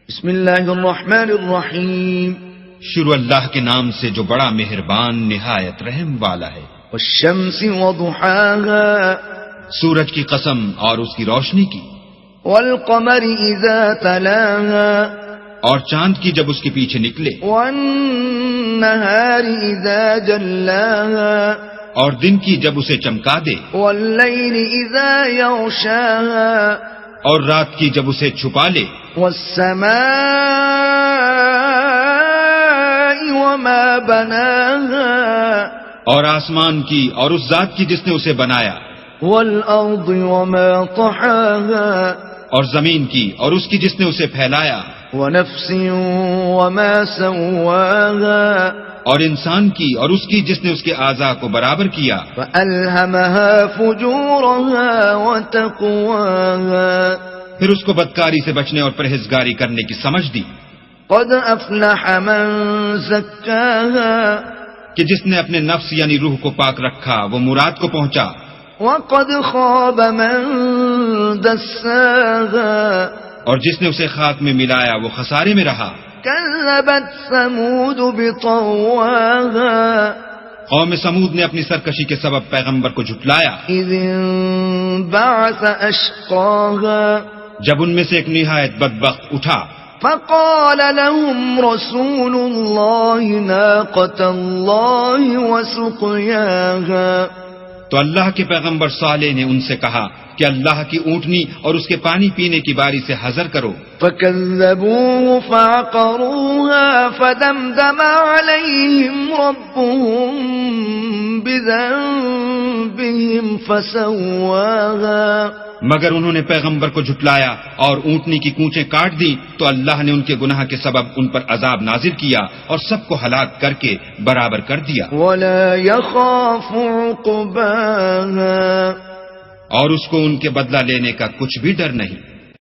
بسم اللہ الرحمن الرحیم. شروع اللہ کے نام سے جو بڑا مہربان نہایت رحم والا ہے. والشمس وضحاها سورج کی قسم اور اس کی روشنی کی. والقمر اذا تلاها اور چاند کی جب اس کے پیچھے نکلے. والنهار اذا جلاها اور دن کی جب اسے چمکا دے. واللیل اذا یغشاها اور رات کی جب اسے چھپا لے. والسماء وما بناها اور آسمان کی اور اس ذات کی جس نے اسے بنایا. والارض وما طحاها اور زمین کی اور اس کی جس نے اسے پھیلایا. ونفس وما سواها اور انسان کی اور اس کی جس نے اس کے اعضاء کو برابر کیا. فألهمها فجورها وتقواها پھر اس کو بدکاری سے بچنے اور پرہیزگاری کرنے کی سمجھ دی. قد افلح من زکاها کہ جس نے اپنے نفس یعنی روح کو پاک رکھا وہ مراد کو پہنچا. وقد خاب من دساها اور جس نے اسے خاک میں ملایا وہ خسارے میں رہا. كذبت ثمود بطواها قوم سمود نے اپنی سرکشی کے سبب پیغمبر کو جھٹلایا. إذ انبعث أشقاها جب ان میں سے ایک نہایت بدبخت اٹھا. فقال لهم رسول الله ناقة الله وسقياها تو اللہ کے پیغمبر صالح نے ان سے کہا کہ اللہ کی اونٹنی اور اس کے پانی پینے کی باری سے حذر کرو. فكذبوه فعقروها فدمدم عليهم ربهم بذنبهم فسواها مگر انہوں نے پیغمبر کو جھٹلایا اور اونٹنی کی کونچیں کاٹ دی تو اللہ نے ان کے گناہ کے سبب ان پر عذاب نازل کیا اور سب کو ہلاک کر کے برابر کر دیا. ولا يخاف عقباها اور اس کو ان کے بدلہ لینے کا کچھ بھی ڈر نہیں.